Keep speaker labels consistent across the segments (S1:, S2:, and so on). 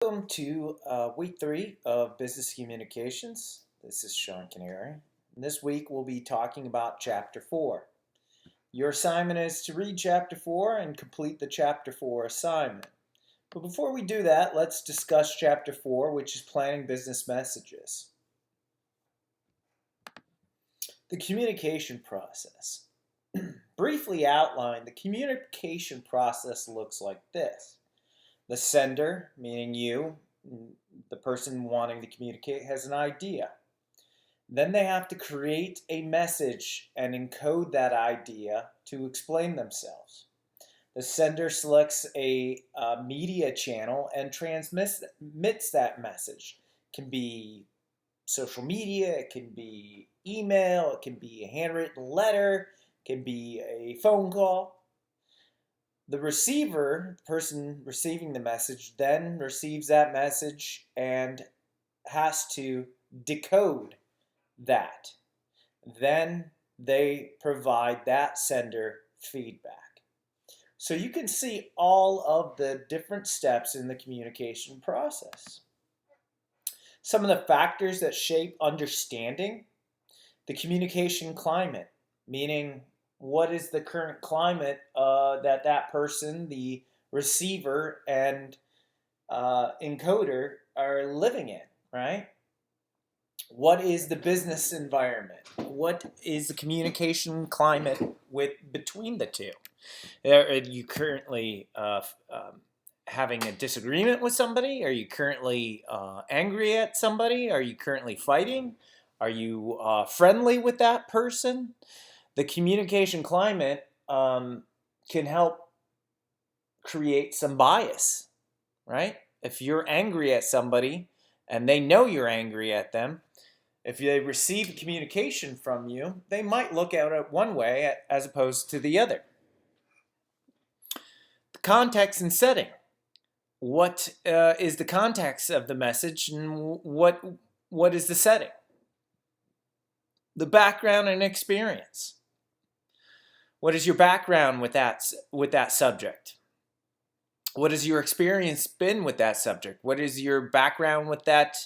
S1: Welcome to week 3 of business communications. This is Sean Canary. And this week we'll be talking about chapter 4. Your assignment is to read chapter 4 and complete the chapter 4 assignment. But before we do that, let's discuss chapter 4, which is planning business messages. The communication process. Briefly outlined, the communication process looks like this. The sender, meaning you, the person wanting to communicate, has an idea. Then they have to create a message and encode that idea to explain themselves. The sender selects a media channel and transmits that message. It can be social media, it can be email, it can be a handwritten letter, it can be a phone call. The receiver, the person receiving the message, then receives that message and has to decode that. Then they provide that sender feedback. So you can see all of the different steps in the communication process. Some of the factors that shape understanding: the communication climate, meaning what is the current climate that person, the receiver and encoder, are living in, right? What is the business environment? What is the communication climate between the two? Are you currently having a disagreement with somebody? Are you currently angry at somebody? Are you currently fighting? Are you friendly with that person? The communication climate can help create some bias, right? If you're angry at somebody and they know you're angry at them, if they receive communication from you, they might look at it one way as opposed to the other. The context and setting. What is the context of the message, and what is the setting? The background and experience. What is your background with that subject? What has your experience been with that subject? What is your background with that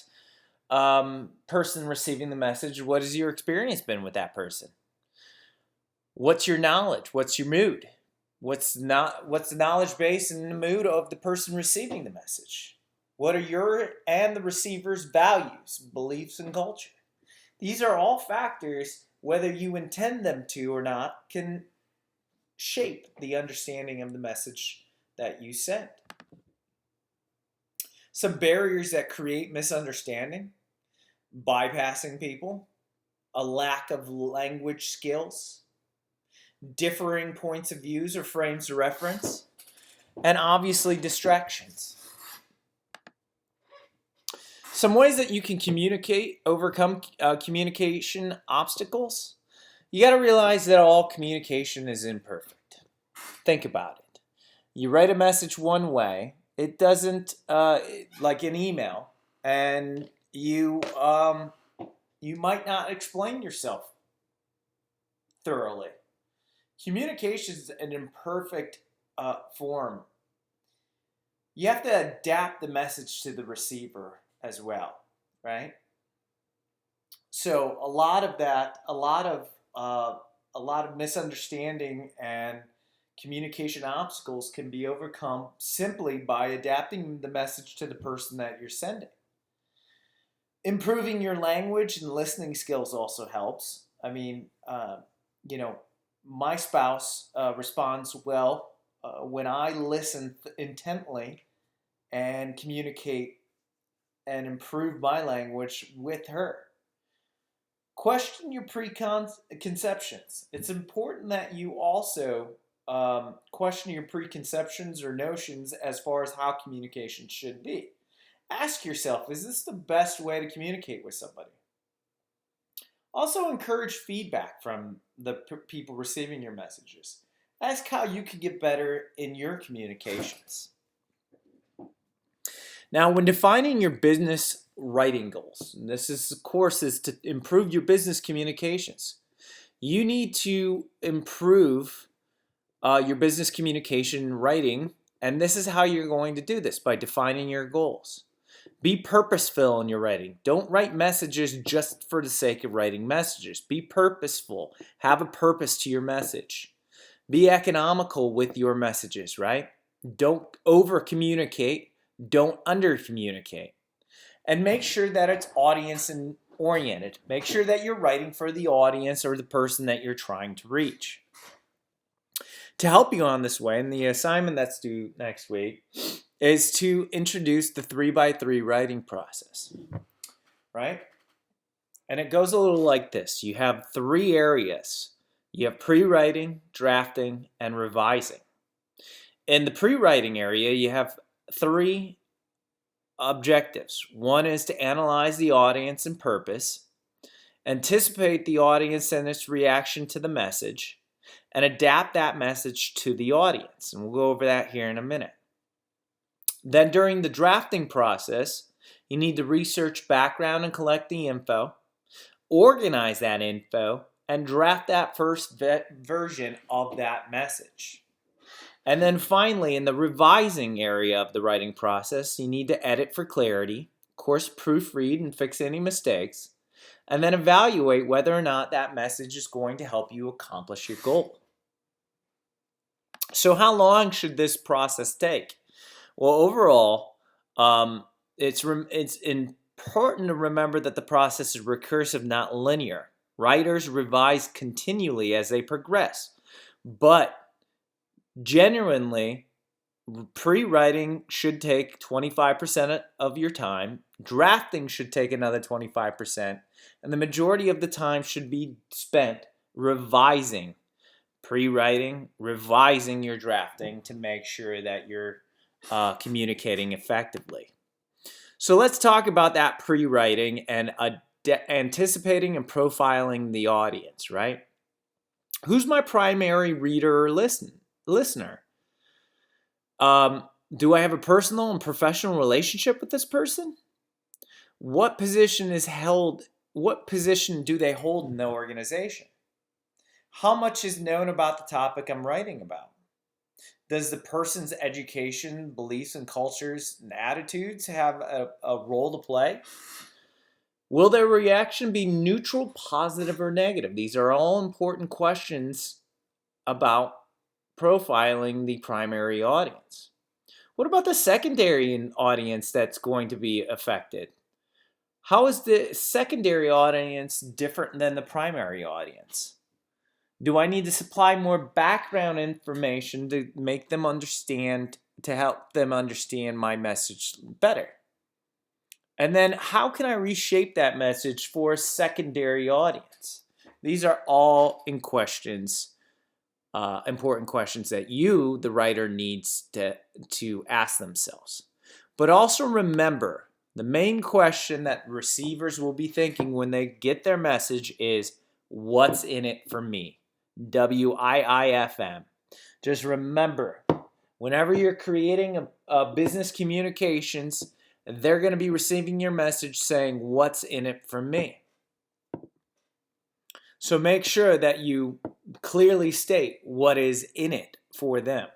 S1: person receiving the message? What has your experience been with that person? What's your knowledge? What's your mood? What's the knowledge base and the mood of the person receiving the message? What are your and the receiver's values, beliefs, and culture? These are all factors, whether you intend them to or not, can shape the understanding of the message that you send. Some barriers that create misunderstanding: bypassing people, a lack of language skills, differing points of views or frames of reference, and obviously distractions. Some ways that you can overcome communication obstacles. You got to realize that all communication is imperfect. Think about it. You write a message one way, it doesn't, like an email, and you might not explain yourself thoroughly. Communication is an imperfect form. You have to adapt the message to the receiver as well, right? So a lot of misunderstanding and communication obstacles can be overcome simply by adapting the message to the person that you're sending. Improving your language and listening skills also helps. I mean, my spouse responds well when I listen intently and communicate and improve my language with her. Question your preconceptions. It's important that you also question your preconceptions or notions as far as how communication should be. Ask yourself, is this the best way to communicate with somebody? Also encourage feedback from the people receiving your messages. Ask how you can get better in your communications. Now, when defining your business writing goals, and this is, of course, is to improve your business communications. You need to improve your business communication writing And this is how you're going to do this, by defining your goals. Be purposeful in your writing. Don't write messages just for the sake of writing messages. Be purposeful. Have a purpose to your message. Be economical with your messages, right? Don't over communicate. Don't under communicate. And make sure that it's audience oriented. Make sure that you're writing for the audience or the person that you're trying to reach. To help you on this way, and the assignment that's due next week, is to introduce the 3x3 writing process, right? And it goes a little like this. You have 3 areas. You have pre-writing, drafting, and revising. In the pre-writing area, you have 3 objectives. One is to analyze the audience and purpose, anticipate the audience and its reaction to the message, and adapt that message to the audience. And we'll go over that here in a minute. Then during the drafting process, you need to research background and collect the info, organize that info, and draft that first version of that message. And then finally, in the revising area of the writing process, you need to edit for clarity, of course, proofread and fix any mistakes, and then evaluate whether or not that message is going to help you accomplish your goal. So how long should this process take? Well, overall, it's important to remember that the process is recursive, not linear. Writers revise continually as they progress, but genuinely, pre-writing should take 25% of your time, drafting should take another 25%, and the majority of the time should be spent revising. Pre-writing, revising your drafting to make sure that you're communicating effectively. So let's talk about that pre-writing and anticipating and profiling the audience, right? Who's my primary reader or listener? Do I have a personal and professional relationship with this person? What position do they hold in the organization? How much is known about the topic I'm writing about? Does the person's education, beliefs, and cultures and attitudes have a role to play? Will their reaction be neutral, positive, or negative? These are all important questions about profiling the primary audience. What about the secondary audience that's going to be affected? How is the secondary audience different than the primary audience? Do I need to supply more background information to make them understand, to help them understand my message better? And then how can I reshape that message for a secondary audience? These are all important questions that you, the writer, needs to ask themselves. But also remember, the main question that receivers will be thinking when they get their message is, what's in it for me? WIIFM. Just remember, whenever you're creating a business communications, they're going to be receiving your message saying, what's in it for me? So make sure that you clearly state what is in it for them.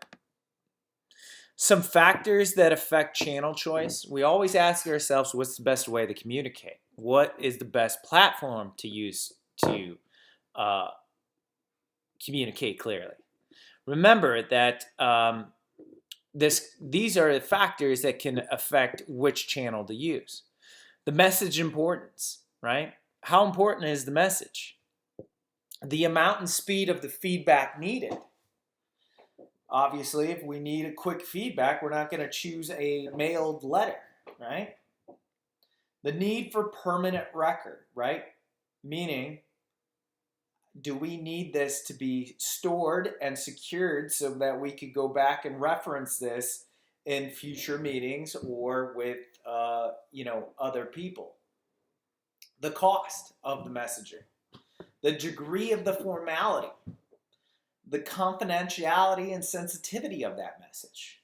S1: Some factors that affect channel choice. We always ask ourselves, what's the best way to communicate? What is the best platform to use to communicate clearly? Remember that these are the factors that can affect which channel to use. The message importance, right? How important is the message? The amount and speed of the feedback needed. Obviously, if we need a quick feedback, we're not going to choose a mailed letter, right? The need for permanent record, right? Meaning, do we need this to be stored and secured so that we could go back and reference this in future meetings or with other people? The cost of the messaging, the degree of the formality, the confidentiality and sensitivity of that message,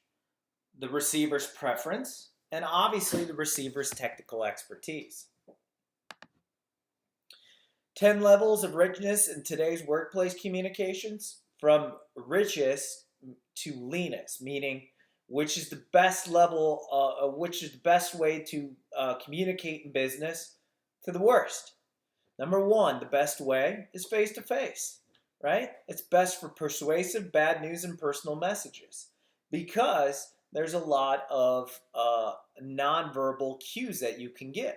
S1: the receiver's preference, and obviously the receiver's technical expertise. 10 levels of richness in today's workplace communications, from richness to leanness, meaning which is the best level, which is the best way to communicate in business, to the worst. Number one, the best way is face to face, right? It's best for persuasive, bad news, and personal messages because there's a lot of nonverbal cues that you can give.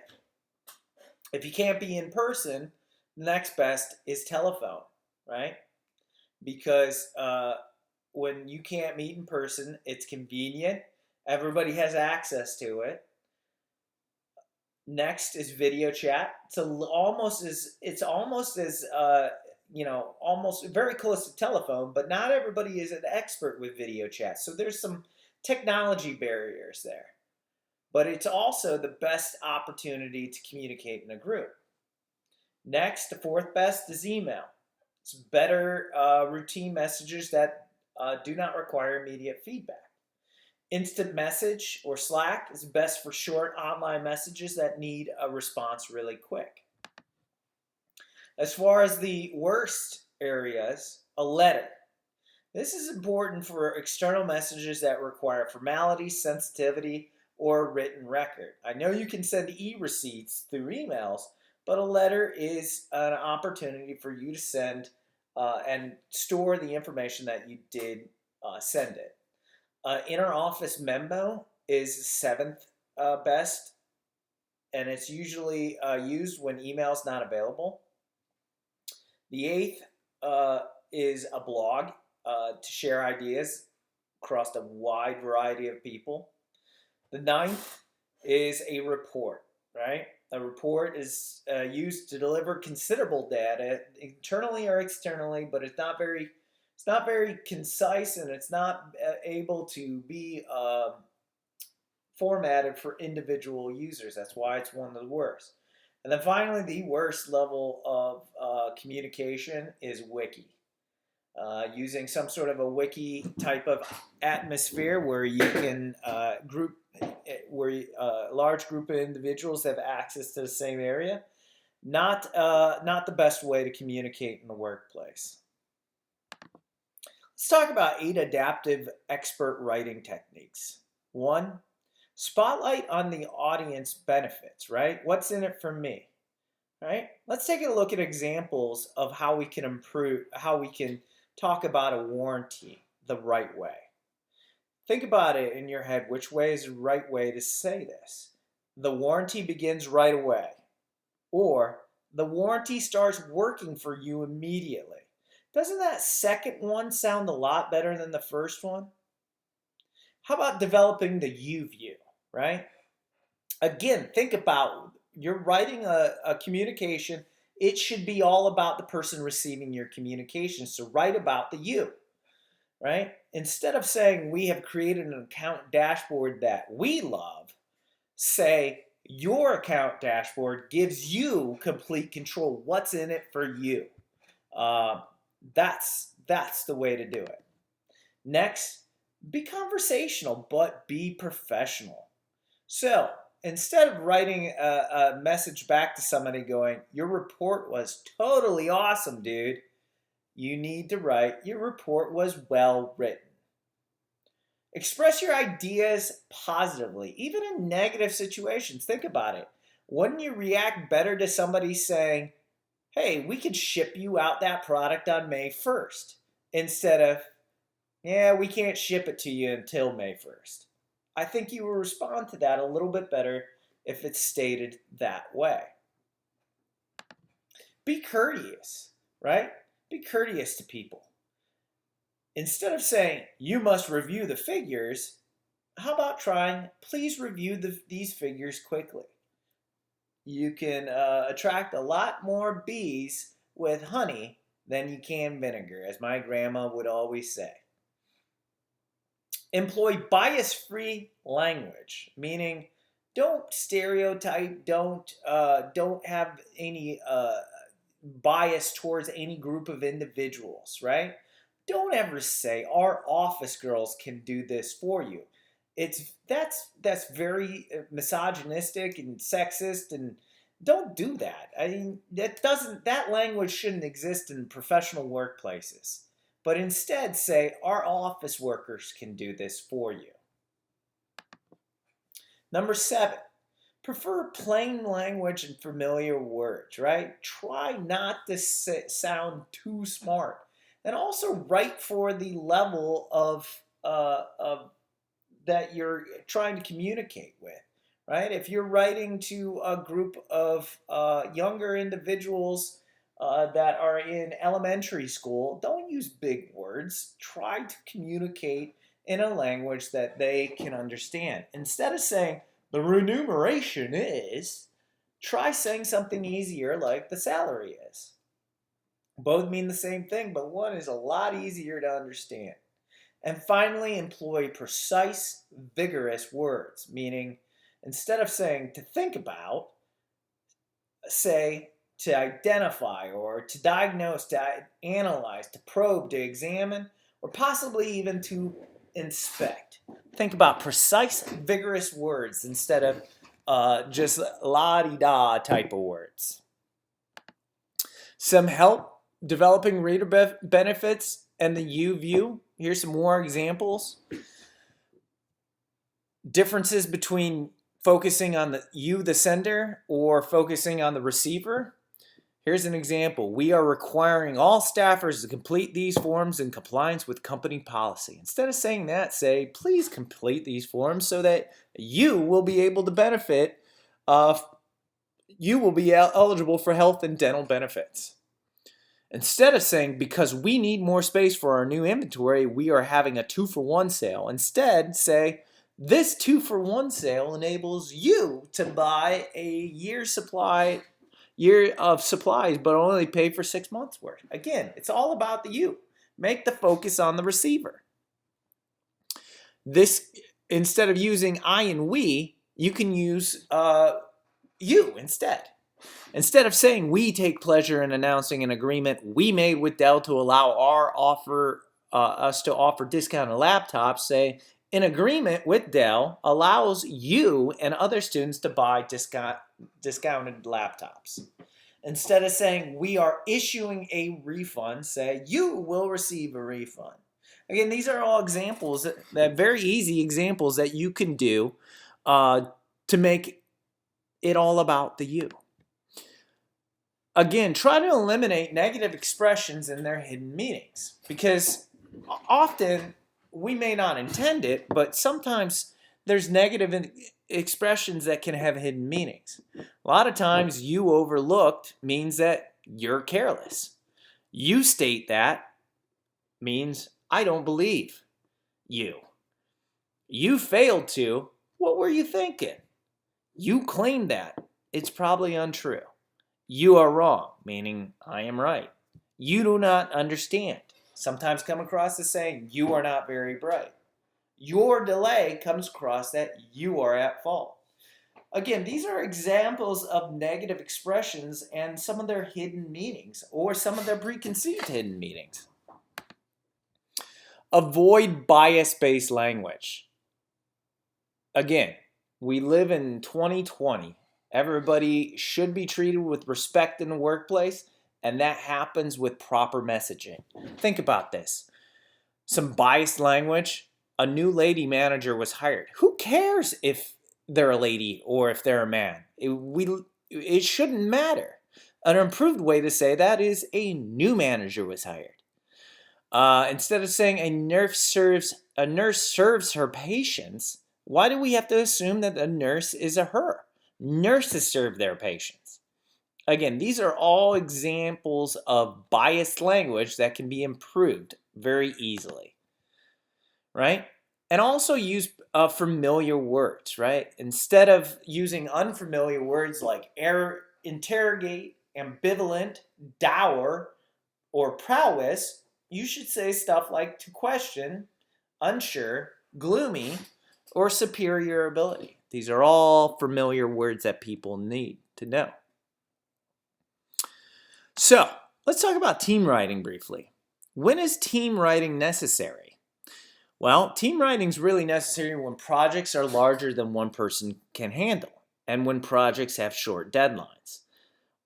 S1: If you can't be in person, the next best is telephone, right? Because when you can't meet in person, it's convenient. Everybody has access to it. Next is video chat. It's almost as almost very close to telephone, but not everybody is an expert with video chat. So there's some technology barriers there. But it's also the best opportunity to communicate in a group. Next, the fourth best is email. It's better routine messages that do not require immediate feedback. Instant message or Slack is best for short online messages that need a response really quick. As far as the worst areas, a letter. This is important for external messages that require formality, sensitivity, or written record. I know you can send e-receipts through emails, but a letter is an opportunity for you to send and store the information that you did send it. Inter-office memo is seventh best, and it's usually used when email is not available. The eighth is a blog to share ideas across a wide variety of people. The ninth is a report, right? A report is used to deliver considerable data internally or externally, but it's not very concise, and it's not able to be formatted for individual users. That's why it's one of the worst. And then finally, the worst level of communication is wiki. Using some sort of a wiki type of atmosphere where you can where a large group of individuals have access to the same area. Not the best way to communicate in the workplace. Let's talk about 8 adaptive expert writing techniques. 1, spotlight on the audience benefits, right? What's in it for me, right? Let's take a look at examples of how we can improve, how we can talk about a warranty the right way. Think about it in your head. Which way is the right way to say this? The warranty begins right away, or the warranty starts working for you immediately. Doesn't that second one sound a lot better than the first one? How about developing the you view, right? Again, think about, you're writing a communication. It should be all about the person receiving your communication. So write about the you, right? Instead of saying we have created an account dashboard that we love, say your account dashboard gives you complete control. What's in it for you? That's the way to do it. Next, be conversational, but be professional. So instead of writing a message back to somebody going, your report was totally awesome, dude, you need to write, your report was well written. Express your ideas positively, even in negative situations. Think about it. Wouldn't you react better to somebody saying, hey, we could ship you out that product on May 1st, instead of, yeah, we can't ship it to you until May 1st. I think you will respond to that a little bit better if it's stated that way. Be courteous, right? Be courteous to people. Instead of saying, you must review the figures, how about trying, please review these figures quickly. You can attract a lot more bees with honey than you can vinegar, as my grandma would always say. Employ bias-free language, meaning don't stereotype, don't have any bias towards any group of individuals, right? Don't ever say our office girls can do this for you. That's very misogynistic and sexist, and don't do that. I mean, that language shouldn't exist in professional workplaces. But instead say our office workers can do this for you. Number 7, prefer plain language and familiar words, right? Try not to sound too smart. And also write for the level of that you're trying to communicate with, right? If you're writing to a group of younger individuals that are in elementary school, don't use big words. Try to communicate in a language that they can understand. Instead of saying, the remuneration is, try saying something easier like the salary is. Both mean the same thing, but one is a lot easier to understand. And finally, employ precise, vigorous words, meaning instead of saying to think about, say to identify or to diagnose, to analyze, to probe, to examine, or possibly even to inspect. Think about precise, vigorous words instead of just la-di-da type of words. Some help developing reader benefits and the you view. Here's some more examples. Differences between focusing on the sender, or focusing on the receiver. Here's an example. We are requiring all staffers to complete these forms in compliance with company policy. Instead of saying that, say, please complete these forms so that you will be able to benefit. You will be eligible for health and dental benefits. Instead of saying, because we need more space for our new inventory, we are having a 2-for-1 sale. Instead, say, this 2-for-1 sale enables you to buy a year of supplies, but only pay for 6 months worth. Again, it's all about the you. Make the focus on the receiver. This, instead of using I and we, you can use you instead. Instead of saying we take pleasure in announcing an agreement we made with Dell to allow us to offer discounted laptops, say, an agreement with Dell allows you and other students to buy discounted laptops. Instead of saying we are issuing a refund, say you will receive a refund. Again, these are all examples, that very easy examples that you can do to make it all about the you. Again, try to eliminate negative expressions and their hidden meanings, because often we may not intend it, but sometimes there's negative expressions that can have hidden meanings. A lot of times you overlooked means that you're careless. You state that means I don't believe you. You failed to, what were you thinking? You claimed that, it's probably untrue. You are wrong, meaning I am right. You do not understand. Sometimes come across as saying you are not very bright. Your delay comes across that you are at fault. Again, these are examples of negative expressions and some of their hidden meanings, or some of their preconceived hidden meanings. Avoid bias-based language. Again, we live in 2020. Everybody should be treated with respect in the workplace, and that happens with proper messaging. Think about this. Some biased language. A new lady manager was hired. Who cares if they're a lady or if they're a man? It shouldn't matter. An improved way to say that is a new manager was hired. Instead of saying a nurse serves her patients, why do we have to assume that a nurse is a her? Nurses serve their patients. Again, these are all examples of biased language that can be improved very easily, right? And also use familiar words, right? Instead of using unfamiliar words like interrogate, ambivalent, dour, or prowess, you should say stuff like to question, unsure, gloomy, or superior ability. These are all familiar words that people need to know. So, let's talk about team writing briefly. When is team writing necessary? Well, team writing is really necessary when projects are larger than one person can handle, and when projects have short deadlines,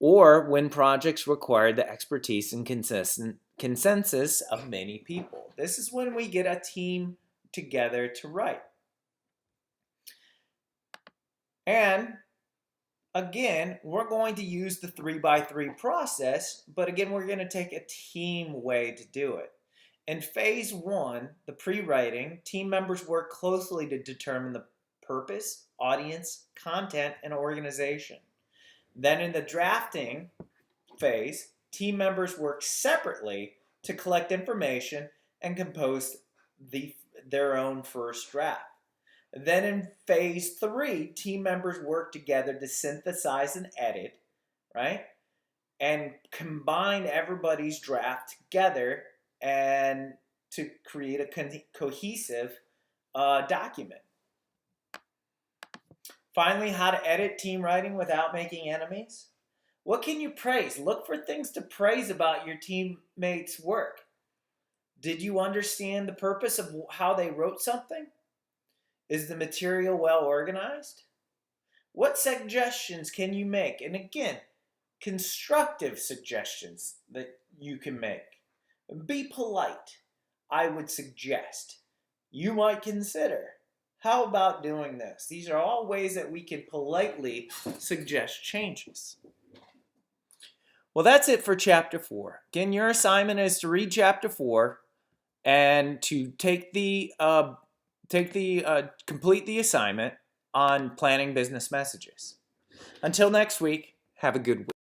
S1: or when projects require the expertise and consensus of many people. This is when we get a team together to write. And again, we're going to use the 3x3 process, but again, we're going to take a team way to do it. In phase 1, the pre-writing, team members work closely to determine the purpose, audience, content, and organization. Then in the drafting phase, team members work separately to collect information and compose their own first draft. Then in phase 3, team members work together to synthesize and edit, right? And combine everybody's draft together and to create a cohesive document. Finally, how to edit team writing without making enemies. What can you praise? Look for things to praise about your teammates' work. Did you understand the purpose of how they wrote something? Is the material well organized? What suggestions can you make? And again, constructive suggestions that you can make. Be polite. I would suggest. You might consider. How about doing this? These are all ways that we can politely suggest changes. Well, that's it for Chapter 4. Again, your assignment is to read Chapter 4 and to complete the assignment on planning business messages. Until next week, have a good week.